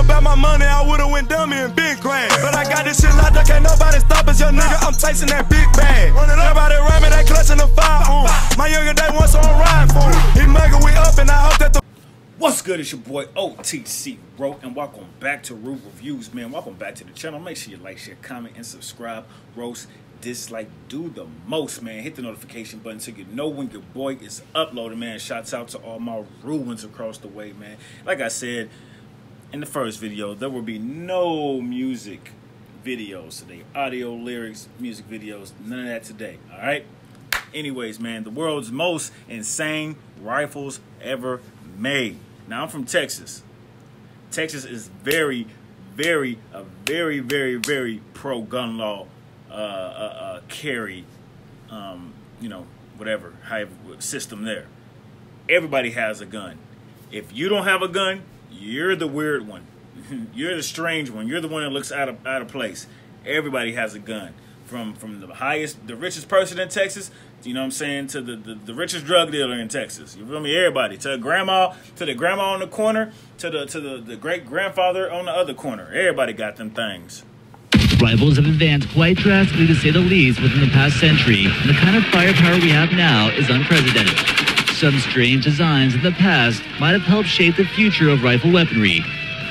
about my money, I would've went dummy and been crashed. But I got this shit locked up, can't nobody stop us, young nigga. I'm chasing that big bag. Everybody around me, they clutching the fire. My younger day once on ride for it. He mugging, we up, and I hope that the. What's good? It's your boy OTC Ro, and welcome back to Root Reviews, man. Welcome back to the channel. Make sure you like, share, comment, and subscribe. Roast, dislike, do the most, man. Hit the notification button so you know when your boy is uploading, man. Shouts out to all my ruins across the way, man. Like I said in the first video, there will be no music videos today. Audio, lyrics, music videos, none of that today, all right? Anyways, man, the world's most insane rifles ever made. Now, I'm from Texas. Texas is very pro-gun law carry, you know, whatever system there. Everybody has a gun. If you don't have a gun, you're the weird one. You're the strange one. You're the one that looks out of place. Everybody has a gun. From the richest person in Texas, you know what I'm saying, to the richest drug dealer in Texas. You feel me? Everybody. To the grandma on the corner, to the great grandfather on the other corner. Everybody got them things. Rifles have advanced quite drastically, to say the least, within the past century, and the kind of firepower we have now is unprecedented. Some strange designs in the past might have helped shape the future of rifle weaponry.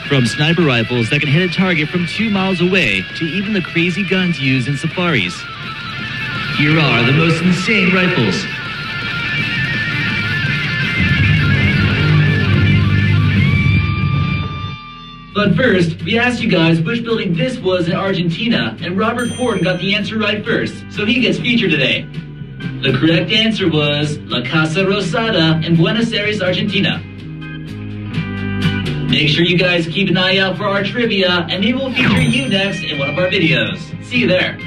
From sniper rifles that can hit a target from 2 miles away to even the crazy guns used in safaris. Here are the most insane rifles. But first, we asked you guys which building this was in Argentina, and Robert Gordon got the answer right first, so he gets featured today. The correct answer was La Casa Rosada in Buenos Aires, Argentina. Make sure you guys keep an eye out for our trivia, and maybe we'll feature you next in one of our videos. See you there.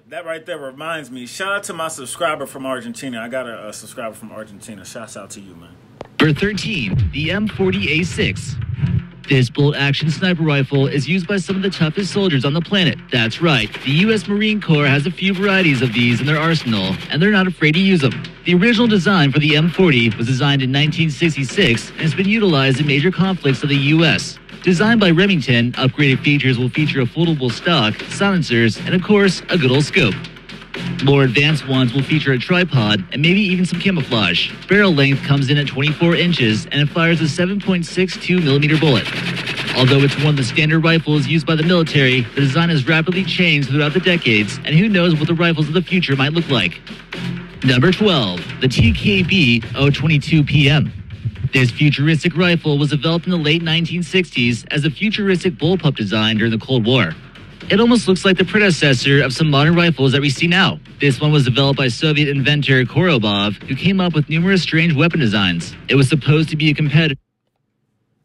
That right there reminds me. Shout out to my subscriber from Argentina. I got a subscriber from Argentina. Shouts out to you, man. Number 13, the M40A6. This bolt-action sniper rifle is used by some of the toughest soldiers on the planet. That's right, the U.S. Marine Corps has a few varieties of these in their arsenal, and they're not afraid to use them. The original design for the M40 was designed in 1966 and has been utilized in major conflicts of the U.S. Designed by Remington, upgraded features will feature a foldable stock, silencers, and of course, a good old scope. More advanced ones will feature a tripod and maybe even some camouflage. Barrel length comes in at 24 inches and it fires a 7.62mm bullet. Although it's one of the standard rifles used by the military, the design has rapidly changed throughout the decades, and who knows what the rifles of the future might look like. Number 12, the TKB 022PM. This futuristic rifle was developed in the late 1960s as a futuristic bullpup design during the Cold War. It almost looks like the predecessor of some modern rifles that we see now. This one was developed by Soviet inventor Korobov, who came up with numerous strange weapon designs. It was supposed to be a competitor.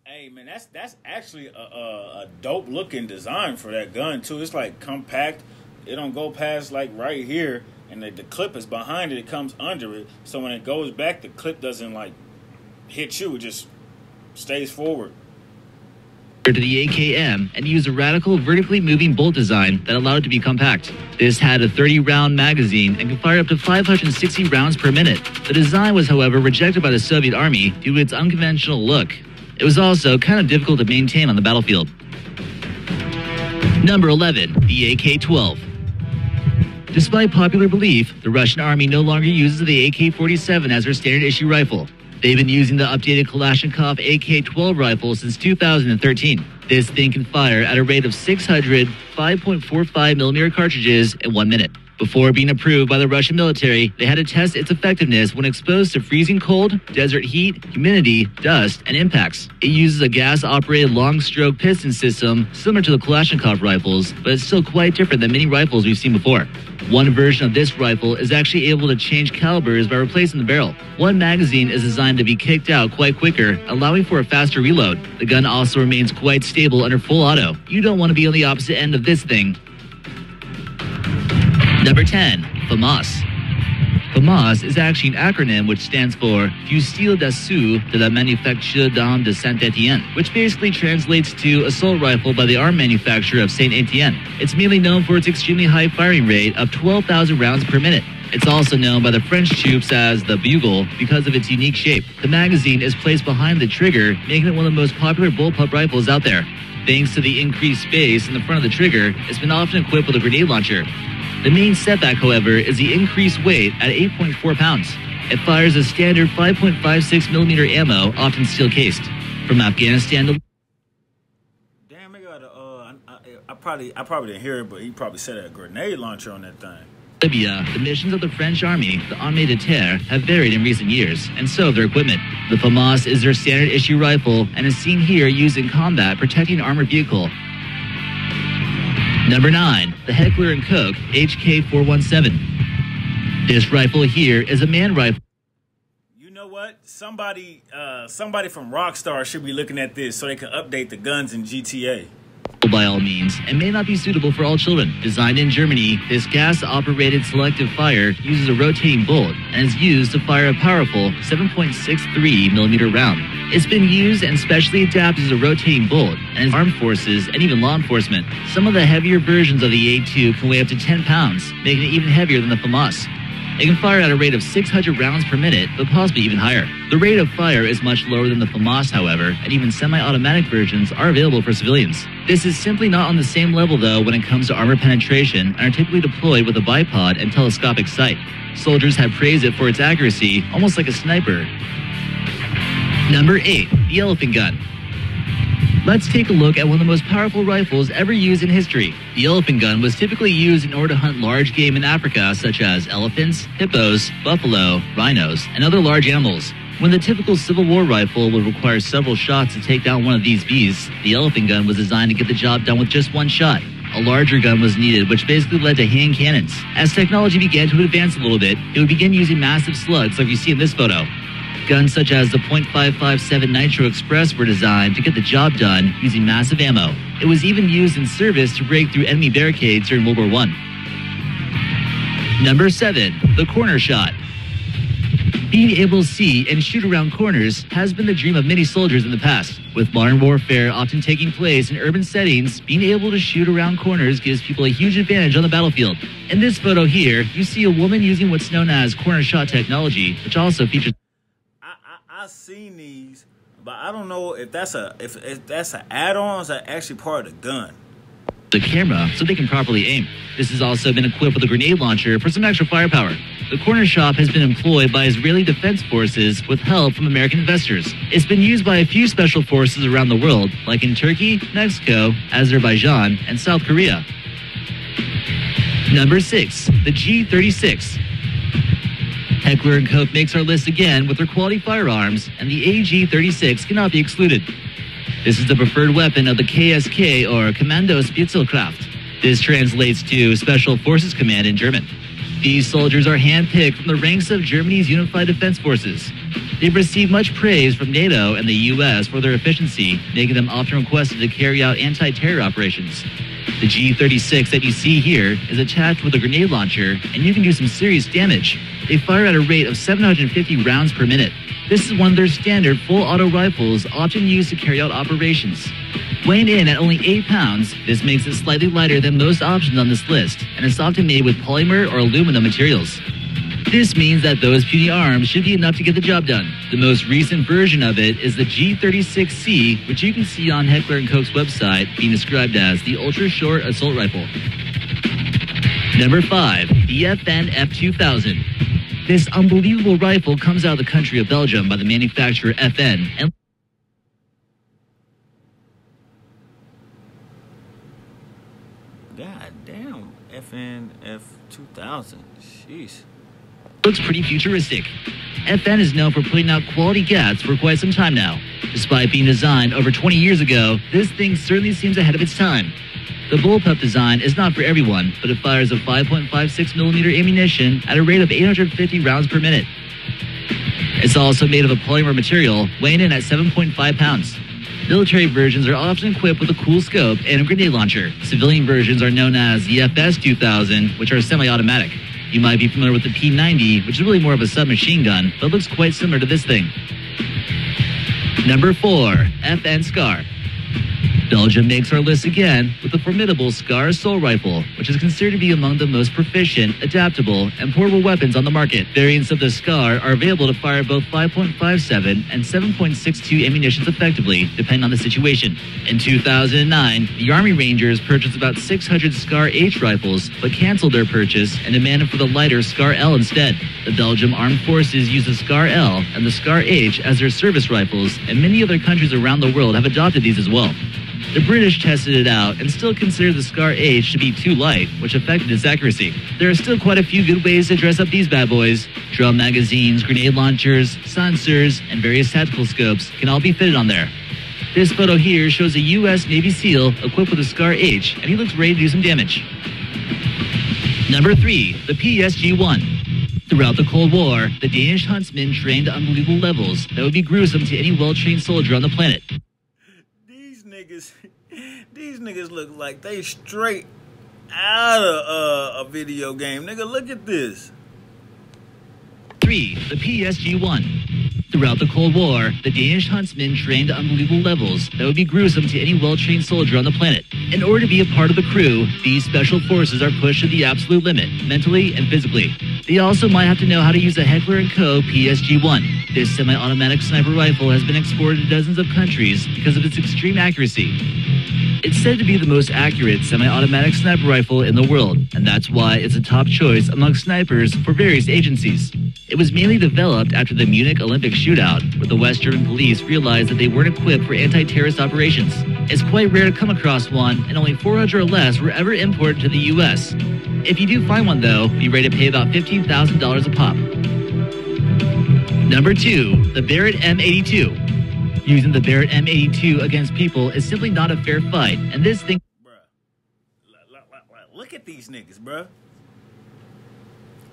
Hey man, that's actually a dope looking design for that gun too. It's like compact. It don't go past like right here, and the clip is behind it. It comes under it, so when it goes back, the clip doesn't like hit you. It just stays forward. To the AKM and used a radical vertically moving bolt design that allowed it to be compact. This had a 30-round magazine and could fire up to 560 rounds per minute. The design was, however, rejected by the Soviet Army due to its unconventional look. It was also kind of difficult to maintain on the battlefield. Number 11, the AK-12. Despite popular belief, the Russian Army no longer uses the AK-47 as their standard issue rifle. They've been using the updated Kalashnikov AK-12 rifle since 2013. This thing can fire at a rate of 600 5.45mm cartridges in 1 minute. Before being approved by the Russian military, they had to test its effectiveness when exposed to freezing cold, desert heat, humidity, dust, and impacts. It uses a gas-operated long-stroke piston system similar to the Kalashnikov rifles, but it's still quite different than many rifles we've seen before. One version of this rifle is actually able to change calibers by replacing the barrel. One magazine is designed to be kicked out quite quicker, allowing for a faster reload. The gun also remains quite stable under full auto. You don't want to be on the opposite end of this thing. Number 10, FAMAS. FAMAS is actually an acronym which stands for Fusil d'Assaut de la Manufacture d'Armes de Saint-Étienne, which basically translates to assault rifle by the arm manufacturer of Saint-Étienne. It's mainly known for its extremely high firing rate of 12,000 rounds per minute. It's also known by the French troops as the bugle because of its unique shape. The magazine is placed behind the trigger, making it one of the most popular bullpup rifles out there. Thanks to the increased space in the front of the trigger, it's been often equipped with a grenade launcher. The main setback, however, is the increased weight at 8.4 pounds. It fires a standard 5.56mm ammo, often steel-cased. From Afghanistan to... Damn, they got I probably didn't hear it, but he probably said a grenade launcher on that thing. Libya, the missions of the French army, the Armée de Terre, have varied in recent years, and so have their equipment. The FAMAS is their standard issue rifle and is seen here used in combat protecting an armored vehicle. Number 9, the Heckler & Koch HK417. This rifle here is a man rifle. You know what? Somebody from Rockstar should be looking at this so they can update the guns in GTA. By all means, and may not be suitable for all children. Designed in Germany, this gas-operated selective fire uses a rotating bullet and is used to fire a powerful 7.63mm round. It's been used and specially adapted as a rotating bullet and is armed forces and even law enforcement. Some of the heavier versions of the A2 can weigh up to 10 pounds, making it even heavier than the FAMAS. It can fire at a rate of 600 rounds per minute, but possibly even higher. The rate of fire is much lower than the FAMAS, however, and even semi-automatic versions are available for civilians. This is simply not on the same level, though, when it comes to armor penetration and are typically deployed with a bipod and telescopic sight. Soldiers have praised it for its accuracy, almost like a sniper. Number 8, the elephant gun. Let's take a look at one of the most powerful rifles ever used in history. The elephant gun was typically used in order to hunt large game in Africa, such as elephants, hippos, buffalo, rhinos, and other large animals. When the typical Civil War rifle would require several shots to take down one of these beasts, the elephant gun was designed to get the job done with just one shot. A larger gun was needed, which basically led to hand cannons. As technology began to advance a little bit, it would begin using massive slugs like you see in this photo. Guns such as the .557 Nitro Express were designed to get the job done using massive ammo. It was even used in service to break through enemy barricades during World War I. Number 7, the corner shot. Being able to see and shoot around corners has been the dream of many soldiers in the past. With modern warfare often taking place in urban settings, being able to shoot around corners gives people a huge advantage on the battlefield. In this photo here, you see a woman using what's known as corner shot technology, which also features... I've seen these, but I don't know if that's an add-on or is that actually part of the gun. The camera so they can properly aim. This has also been equipped with a grenade launcher for some extra firepower. The corner shot has been employed by Israeli Defense Forces with help from American investors. It's been used by a few special forces around the world, like in Turkey, Mexico, Azerbaijan, and South Korea. Number 6, the G36. Heckler & Koch makes our list again with their quality firearms, and the AG-36 cannot be excluded. This is the preferred weapon of the KSK, or Kommando Spezialkraft. This translates to Special Forces Command in German. These soldiers are handpicked from the ranks of Germany's Unified Defense Forces. They've received much praise from NATO and the U.S. for their efficiency, making them often requested to carry out anti-terror operations. The G36 that you see here is attached with a grenade launcher, and you can do some serious damage. They fire at a rate of 750 rounds per minute. This is one of their standard full-auto rifles often used to carry out operations. Weighing in at only 8 pounds, this makes it slightly lighter than most options on this list, and it's often made with polymer or aluminum materials. This means that those puny arms should be enough to get the job done. The most recent version of it is the G36C, which you can see on Heckler & Koch's website, being described as the ultra-short assault rifle. Number 5, the FN F2000. This unbelievable rifle comes out of the country of Belgium by the manufacturer FN. And God damn, FN F2000. Jeez. Looks pretty futuristic. FN is known for putting out quality gats for quite some time now. Despite being designed over 20 years ago, this thing certainly seems ahead of its time. The bullpup design is not for everyone, but it fires a 5.56mm ammunition at a rate of 850 rounds per minute. It's also made of a polymer material, weighing in at 7.5 pounds. Military versions are often equipped with a cool scope and a grenade launcher. Civilian versions are known as the FS2000, which are semi-automatic. You might be familiar with the P90, which is really more of a submachine gun, but looks quite similar to this thing. Number 4, FN SCAR. Belgium makes our list again with the formidable SCAR assault rifle, which is considered to be among the most proficient, adaptable, and portable weapons on the market. Variants of the SCAR are available to fire both 5.57 and 7.62 ammunitions effectively, depending on the situation. In 2009, the Army Rangers purchased about 600 SCAR H rifles, but canceled their purchase and demanded for the lighter SCAR L instead. The Belgium Armed Forces use the SCAR L and the SCAR H as their service rifles, and many other countries around the world have adopted these as well. The British tested it out and still consider the SCAR H to be too light, which affected its accuracy. There are still quite a few good ways to dress up these bad boys. Drum magazines, grenade launchers, sensors, and various tactical scopes can all be fitted on there. This photo here shows a U.S. Navy SEAL equipped with a SCAR H, and he looks ready to do some damage. Number 3, the PSG-1. Throughout the Cold War, the Danish huntsmen trained to unbelievable levels that would be gruesome to any well-trained soldier on the planet. These niggas look like they straight out of a video game. Nigga, look at this. 3, the PSG-1. Throughout the Cold War, the Danish huntsmen trained to unbelievable levels that would be gruesome to any well-trained soldier on the planet. In order to be a part of the crew, these special forces are pushed to the absolute limit, mentally and physically. They also might have to know how to use a Heckler & Co. PSG-1. This semi-automatic sniper rifle has been exported to dozens of countries because of its extreme accuracy. It's said to be the most accurate semi-automatic sniper rifle in the world, and that's why it's a top choice among snipers for various agencies. It was mainly developed after the Munich Olympic shootout, where the West German police realized that they weren't equipped for anti-terrorist operations. It's quite rare to come across one, and only 400 or less were ever imported to the U.S. If you do find one, though, be ready to pay about $15,000 a pop. Number 2, the Barrett M82. Using the Barrett M82 against people is simply not a fair fight, and this thing... Bruh, look at these niggas, bruh.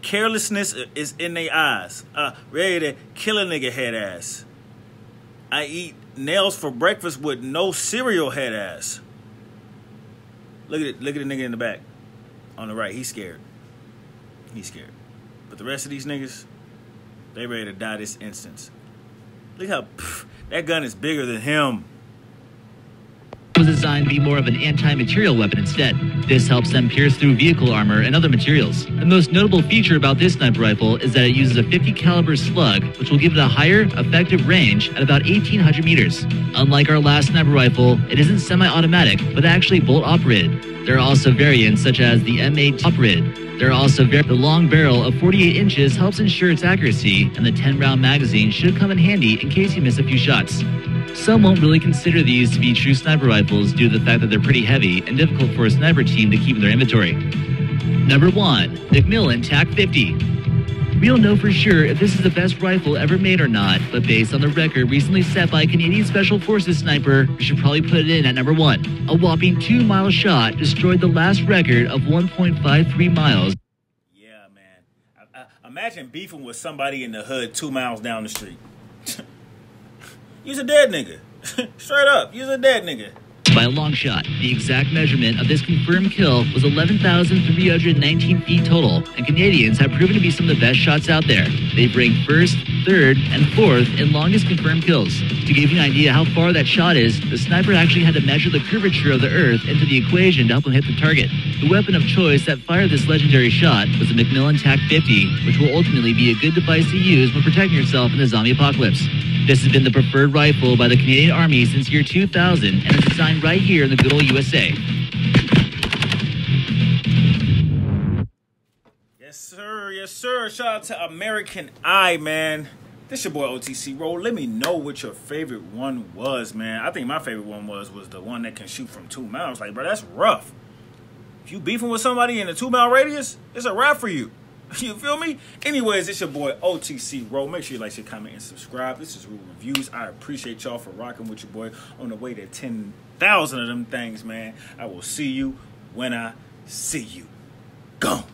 Carelessness is in their eyes. Ready to kill a nigga head ass. I eat nails for breakfast with no cereal head ass. Look at it. Look at the nigga in the back. On the right. He's scared. He's scared. But the rest of these niggas, they ready to die this instance. Look how that gun is bigger than him. Was designed to be more of an anti-material weapon instead. This helps them pierce through vehicle armor and other materials. The most notable feature about this sniper rifle is that it uses a 50 caliber slug, which will give it a higher effective range at about 1,800 meters. Unlike our last sniper rifle, it isn't semi-automatic, but actually bolt-operated. There are also variants such as the M8 operated. The long barrel of 48 inches helps ensure its accuracy, and the 10-round magazine should come in handy in case you miss a few shots. Some won't really consider these to be true sniper rifles due to the fact that they're pretty heavy and difficult for a sniper team to keep in their inventory. Number 1, Macmillan TAC-50. We don't know for sure if this is the best rifle ever made or not, but based on the record recently set by a Canadian Special Forces sniper, we should probably put it in at number 1. A whopping 2-mile shot destroyed the last record of 1.53 miles. Yeah, man. Imagine beefing with somebody in the hood 2 miles down the street. You's a dead nigga. Straight up, you's a dead nigga. By a long shot, the exact measurement of this confirmed kill was 11,319 feet total, and Canadians have proven to be some of the best shots out there. They rank first, third, and fourth in longest confirmed kills. To give you an idea how far that shot is, the sniper actually had to measure the curvature of the earth into the equation to help him hit the target. The weapon of choice that fired this legendary shot was the Macmillan TAC-50, which will ultimately be a good device to use when protecting yourself in the zombie apocalypse. This has been the preferred rifle by the Canadian Army since year 2000, and is designed right here in the good old USA. Yes, sir. Yes, sir. Shout out to American Eye, man. This your boy OTC Roll. Let me know what your favorite one was, man. I think my favorite one was the one that can shoot from 2 miles. Like, bro, that's rough. If you beefing with somebody in a 2-mile radius, it's a wrap for you. You feel me? Anyways, it's your boy OTC Roll. Make sure you like, share, comment, and subscribe. This is Real Reviews. I appreciate y'all for rocking with your boy on the way to 10,000 of them things, man. I will see you when I see you. Gone.